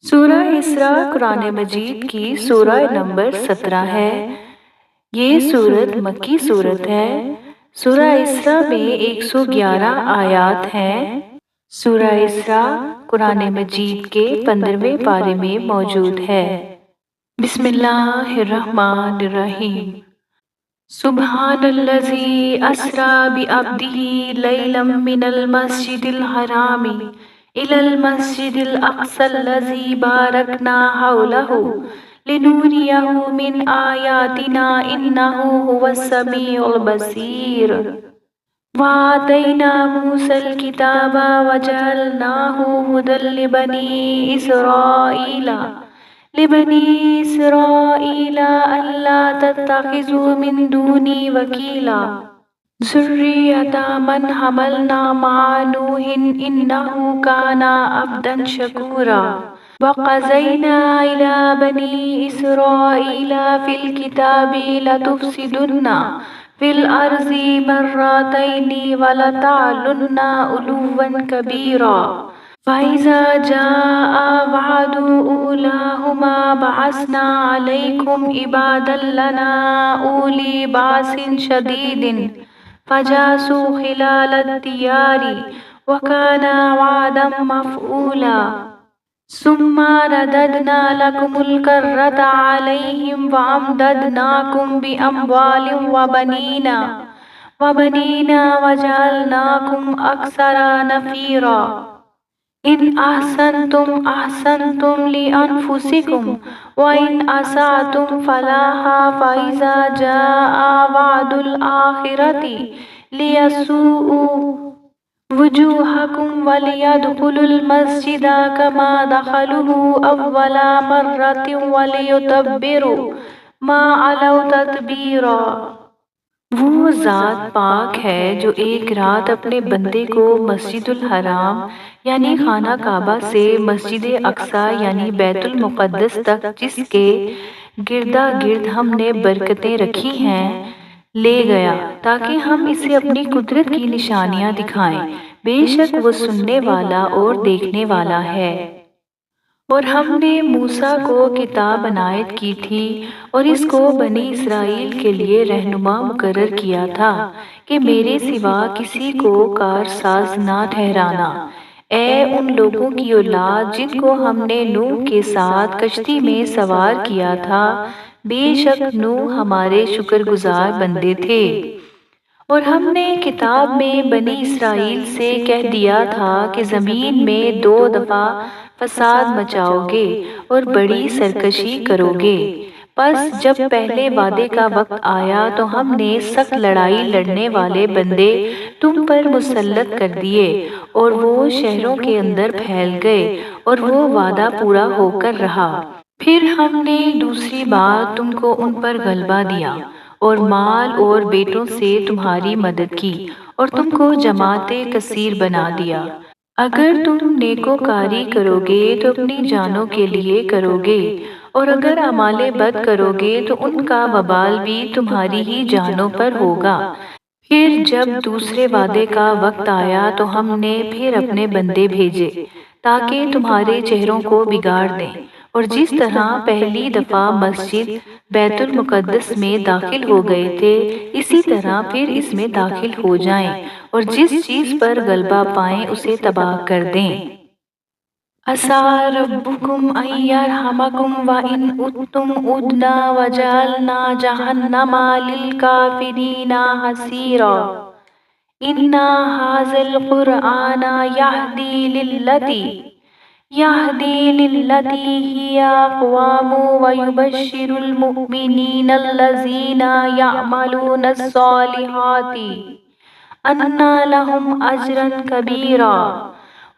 سورہ اسراء قرآن مجید کی سورہ نمبر 17 ہے۔ یہ سورت مکی سورت ہے۔ سورہ اسراء میں 111 آیات ہیں۔ سورہ اسراء قرآن مجید کے 15ویں پارے میں موجود ہے۔ بسم اللہ الرحمن الرحیم۔ سبحان الذی اسریٰ بعبدہ لیلا من المسجد الحرام إلى المسجد الأقصى الذي باركنا حوله لنريه من آياتنا إنه هو السميع البصير وآتينا موسى الكتاب وجعلناه هدى لبني إسرائيل ألا تتخذوا من دوني وكيلا ذرية من حملنا مع نوح إنه كان عبدا شكورا وقضينا إلى بني إسرائيل في الكتاب لتفسدن في الأرض مرتين ولتعلن علوا كبيرا فإذا جاء وعد أولاهما بعثنا عليكم عبادا لنا أولي بأس شديد فجاسوا خلال الديار وكان وعدا مفعولا ثم رددنا لكم الكرة عليهم وأمددناكم بأموال وبنين وجعلناكم أكثر نفيرا إن أحسنتم أحسنتم لأنفسكم وإن أسأتم فلها فإذا جاء وعد الآخرة ليسوءوا وجوهكم وليدخلوا المسجد كما دخلوه أول مرة وليتبروا ما علوا تتبيرا۔ وہ ذات پاک ہے جو ایک رات اپنے بندے کو مسجد الحرام یعنی خانہ کعبہ سے مسجد اقصیٰ یعنی بیت المقدس تک جس کے گردا گرد ہم نے برکتیں رکھی ہیں لے گیا تاکہ ہم اسے اپنی قدرت کی نشانیاں دکھائیں۔ بے شک وہ سننے والا اور دیکھنے والا ہے۔ اور ہم نے موسیٰ کو کتاب عنایت کی تھی اور اس کو بنی اسرائیل کے لیے رہنما مقرر کیا تھا کہ میرے سوا کسی کو کارساز نہ ٹھہرانا۔ اے ان لوگوں کی اولاد جن کو ہم نے نوح کے ساتھ کشتی میں سوار کیا تھا، بے شک نوح ہمارے شکر گزار بندے تھے۔ اور ہم نے کتاب میں بنی اسرائیل سے کہہ دیا تھا کہ زمین میں 2 دفعہ فساد مچاؤ گے اور بڑی سرکشی کرو گے۔ پس جب پہلے وعدے کا وقت آیا تو ہم نے سخت لڑائی لڑنے والے بندے تم پر مسلط کر دیے اور وہ شہروں کے اندر پھیل گئے اور وہ وعدہ پورا ہو کر رہا۔ پھر ہم نے دوسری بار تم کو ان پر غلبہ دیا اور مال اور بیٹوں سے تمہاری مدد کی اور تم کو جماعت کثیر بنا دیا۔ اگر تم نیکوکاری کرو گے تو اپنی جانوں کے لیے کرو گے اور اگر اعمال بد کرو گے تو ان کا وبال بھی تمہاری ہی جانوں پر ہوگا۔ پھر جب دوسرے وعدے کا وقت آیا تو ہم نے پھر اپنے بندے بھیجے تاکہ تمہارے چہروں کو بگاڑ دیں، اور جس طرح پہلی دفعہ مسجد بیت المقدس میں داخل ہو گئے تھے اسی طرح پھر اس میں داخل ہو جائیں اور جس چیز پر غلبہ پائیں اسے تباہ کر دیں۔ عَسَىٰ رَبُّكُمْ أَن يَرْحَمَكُمْ وَإِنْ عُدْتُمْ عُدْنَا وَجَعَلْنَا جَهَنَّمَ لِلْكَافِرِينَ حَصِيرًا۔ إِنَّ هَٰذَا الْقُرْآنَ يهدي للتي هي أقوم ويبشر المؤمنين الذين يعملون الصالحات أن لهم أجرا كبيرا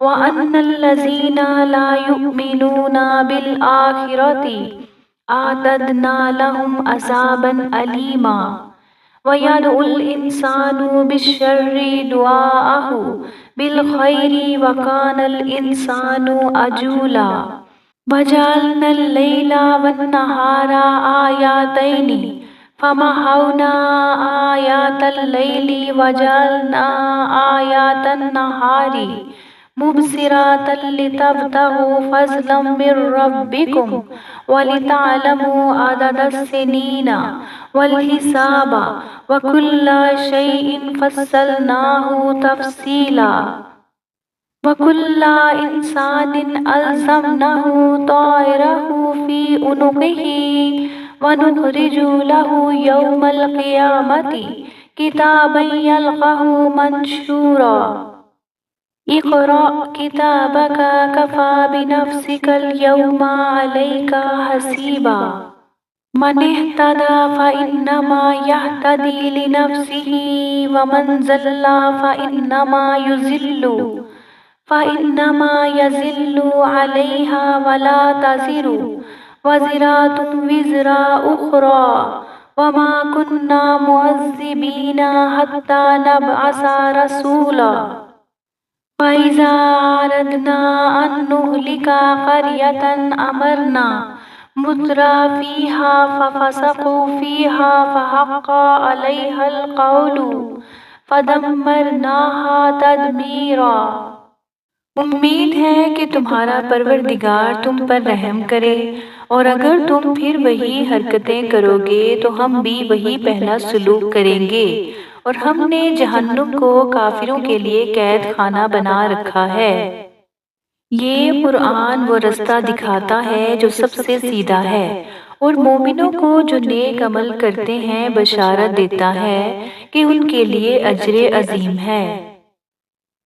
وأن الذين لا يؤمنون بالآخرة أعتدنا لهم عذابا أليما ويدعو الإنسان بالشر دعاءه بالخير وكان الإنسان عجولا وجعلنا الليل والنهار آياتين فمحونا آيات الليل وجعلنا آيات النهار مبصرات لتبتغوا فضلا من ربكم ولتعلموا عدد السنين والحساب وكل شيء فصلناه تفصيلا وكل إنسان ألزمناه طائره في عنقه ونخرج له يوم القيامة كتابا يلقاه منشورا اقرأ كتابك كفى بنفسك اليوم عليك حسيبا من اهتدى فإنما يهتدي لنفسه ومن زل فإنما يزل عليها ولا تزر وزرات وزر أخرى وما كنا معذبين حتى نبعث رسولا وإذا أردنا أن نهلك قرية أمرنا مترا فيها ففسقوا فيها فحق عليها القول فدمرناها تدمیرا۔ امید ہے کہ تمہارا پروردگار تم پر رحم کرے، اور اگر تم پھر وہی حرکتیں کرو گے تو ہم بھی وہی پہلا سلوک کریں گے، اور ہم نے جہنم کو کافروں کے لیے قید خانہ بنا رکھا ہے۔ یہ قرآن وہ رستہ دکھاتا ہے جو سب سے سیدھا ہے، اور مومنوں کو جو نیک عمل کرتے ہیں بشارت دیتا ہے کہ ان کے لیے اجر عظیم ہے،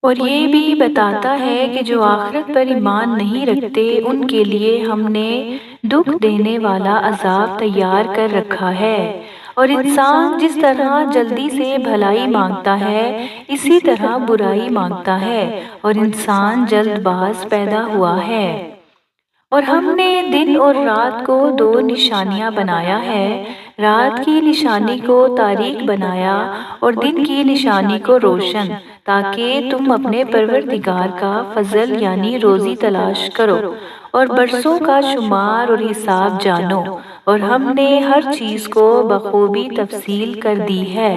اور یہ بھی بتاتا ہے کہ جو آخرت پر ایمان نہیں رکھتے ان کے لیے ہم نے دکھ دینے والا عذاب تیار کر رکھا ہے۔ اور انسان جس طرح جلدی سے بھلائی مانگتا ہے اسی طرح برائی مانگتا ہے، اور انسان جلد باز پیدا ہوا ہے۔ اور ہم نے دن اور رات کو دو نشانیاں بنایا ہے، رات کی نشانی کو تاریک بنایا اور دن کی نشانی کو روشن، تاکہ تم اپنے پروردگار کا فضل یعنی روزی تلاش کرو اور برسوں کا شمار اور حساب جانو، اور ہم نے ہر چیز کو بخوبی تفصیل کر دی ہے۔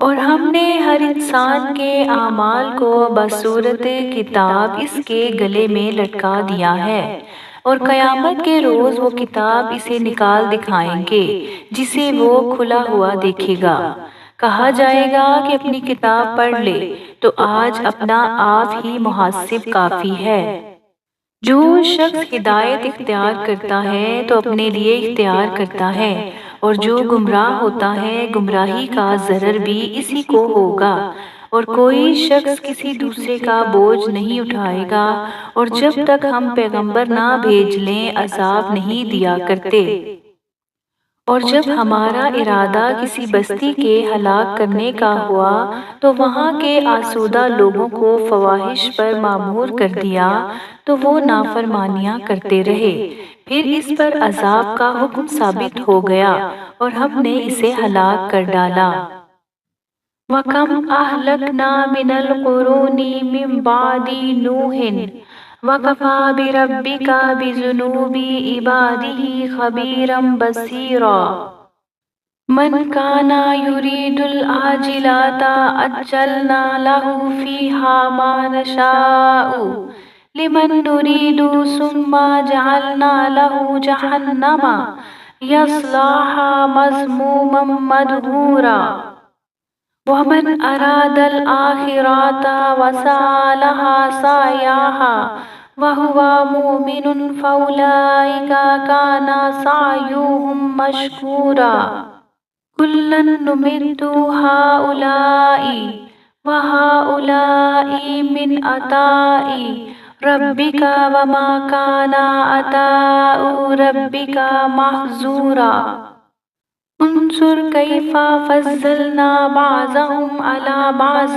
اور ہم نے ہر انسان کے اعمال کو بصورت کتاب اس کے گلے میں لٹکا دیا ہے، اور قیامت کے روز وہ کتاب اسے نکال دکھائیں گے جسے وہ کھلا ہوا دیکھے گا۔ کہا جائے گا کہ اپنی کتاب پڑھ لے، تو آج اپنا آپ ہی محاسب کافی ہے۔ جو شخص ہدایت اختیار کرتا ہے تو اپنے لیے اختیار کرتا ہے، اور جو گمراہ ہوتا ہے گمراہی کا ضرر بھی اسی کو ہوگا، اور کوئی شخص کسی دوسرے کا بوجھ نہیں اٹھائے گا، اور جب تک ہم پیغمبر نہ بھیج لیں عذاب نہیں دیا کرتے۔ اور جب ہمارا ارادہ کسی بستی کے ہلاک کرنے کا ہوا تو وہاں کے آسودہ لوگوں کو فواحش پر مامور کر دیا تو وہ نافرمانیاں کرتے رہے، پھر اس پر عذاب کا حکم ثابت ہو گیا اور ہم نے اسے ہلاک کر ڈالا۔ وَكَمْ أَهْلَكْنَا مِنَ الْقُرُونِ مِنْ بَعْدِ نُوحٍ وَكَفَى بِرَبِّكَ بِذُنُوبِ عِبَادِهِ خَبِيرًا بَصِيرًا مَنْ كَانَ يُرِيدُ الْعَاجِلَةَ عَجَّلْنَا لَهُ فِيهَا مَا نَشَاءُ لِمَنْ نُرِيدُ ثُمَّ جَعَلْنَا لَهُ جَهَنَّمَ يَصْلَاهَا مَذْمُومًا مَدْحُورًا وَمَنْ أَرَادَ الْآخِرَةَ وَسَعَى لَهَا سَعْيَهَا وَهُوَ مُؤْمِنٌ فَأُولَئِكَ كَانَ سَعْيُهُمْ مَشْكُورًا كُلًّا نُمِدُّ هَؤُلَاءِ وَهَؤُلَاءِ مِنْ عَطَاءِ رَبِّكَ وَمَا كَانَ عَطَاءُ رَبِّكَ مَحْظُورًا انظر كيف فضلنا بعضهم على بعض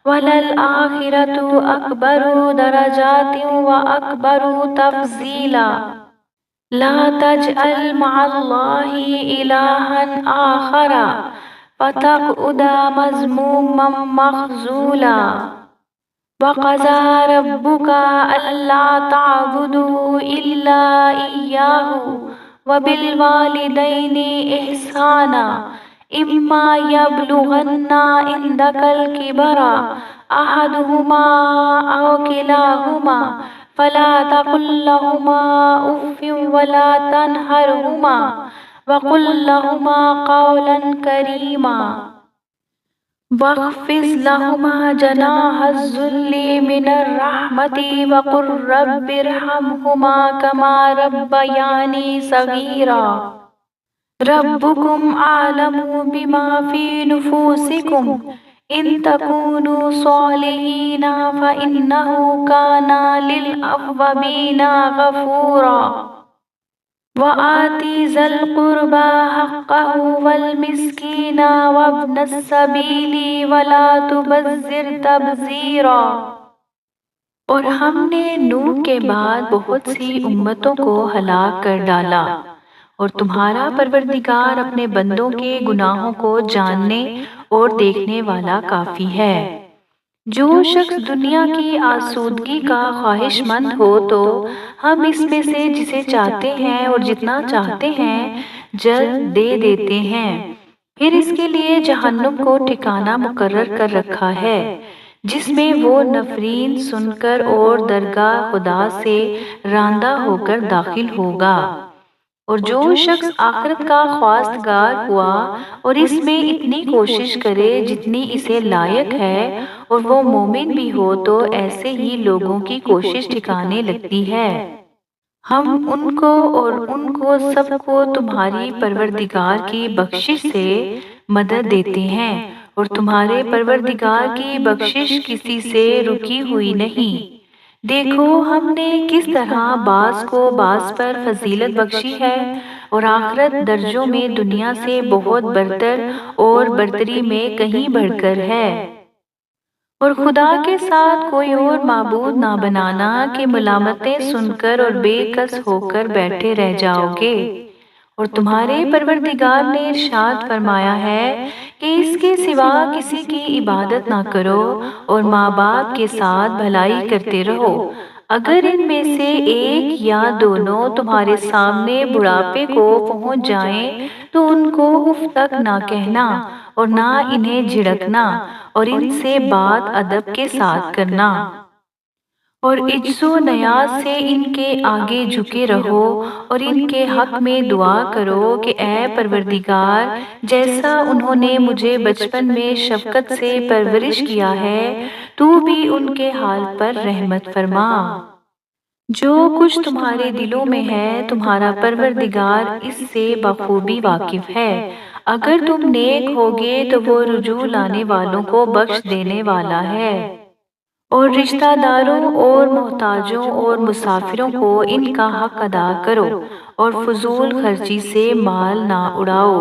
وللآخرة أكبر درجات وأكبر تفضيلا لا تجعل مع الله إلها آخر فتقعد مذموما مخذولا وقضى ربك ألا تعبدوا إلا إياه وَبِالْوَالِدَيْنِ إِحْسَانًا إِمَّا يَبْلُغَنَّ عِندَكَ الْكِبَرَ أحدهما أو كلاهما فلا تقل لهما أف ولا تنهرهما وقل لهما قولا كريما واخفض لهما جناح الذل من الرحمة وقل رب ارحمهما كما ربياني صغيرا ربكم أعلم بما في نفوسكم إن تكونوا صالحين فإنه كان للأوابين غفورا وآت ذا القربى حقه والمسكين وابن السبيل ولا تبذر تبذیرا۔ اور ہم نے نوح کے بعد بہت سی امتوں کو ہلاک کر ڈالا، اور تمہارا پروردگار اپنے بندوں کے گناہوں کو جاننے اور دیکھنے والا کافی ہے۔ جو شخص دنیا کی آسودگی کا خواہش مند ہو تو ہم اس میں سے جسے چاہتے ہیں اور جتنا چاہتے ہیں جلد دے دیتے ہیں، پھر اس کے لیے جہنم کو ٹھکانہ مقرر کر رکھا ہے جس میں وہ نفرین سن کر اور درگاہ خدا سے راندہ ہو کر داخل ہوگا۔ اور جو شخص آخرت کا خواستگار ہوا اور اس میں اتنی کوشش کرے جتنی اسے لائق ہے اور وہ مومن بھی ہو تو ایسے ہی لوگوں کی کوشش ٹھکانے لگتی ہے۔ ہم ان کو اور ان کو سب کو تمہاری پروردگار کی بخشش سے مدد دیتے ہیں، اور تمہارے پروردگار کی بخشش کسی سے رکی ہوئی نہیں۔ دیکھو ہم نے کس طرح بعض کو بعض پر فضیلت بخشی ہے، اور آخرت درجوں میں دنیا سے بہت برتر اور برتری میں کہیں بڑھ کر ہے۔ اور خدا کے ساتھ کوئی اور معبود نہ بنانا کہ ملامتیں سن کر اور بے کس ہو کر بیٹھے رہ جاؤ گے۔ اور تمہارے پروردگار نے ارشاد فرمایا ہے کہ اس کے سوا کسی کی عبادت نہ کرو اور ماں باپ کے ساتھ بھلائی کرتے رہو۔ اگر ان میں سے ایک یا دونوں تمہارے سامنے بڑھاپے کو پہنچ جائیں تو ان کو اف تک نہ کہنا اور نہ انہیں جھڑکنا، اور ان سے بات ادب کے ساتھ کرنا، اور عجز و نیاز سے ان کے آگے جھکے رہو، اور ان کے حق میں دعا کرو کہ اے پروردگار، جیسا انہوں نے مجھے بچپن میں شفقت سے پرورش کیا ہے تو بھی ان کے حال پر رحمت فرما۔ جو کچھ تمہارے دلوں میں ہے تمہارا پروردگار اس سے بخوبی واقف ہے۔ اگر تم نیک ہوگے تو وہ رجوع لانے والوں کو بخش دینے والا ہے۔ اور رشتہ داروں اور محتاجوں اور مسافروں کو ان کا حق ادا کرو، اور فضول خرچی سے مال نہ اڑاؤ۔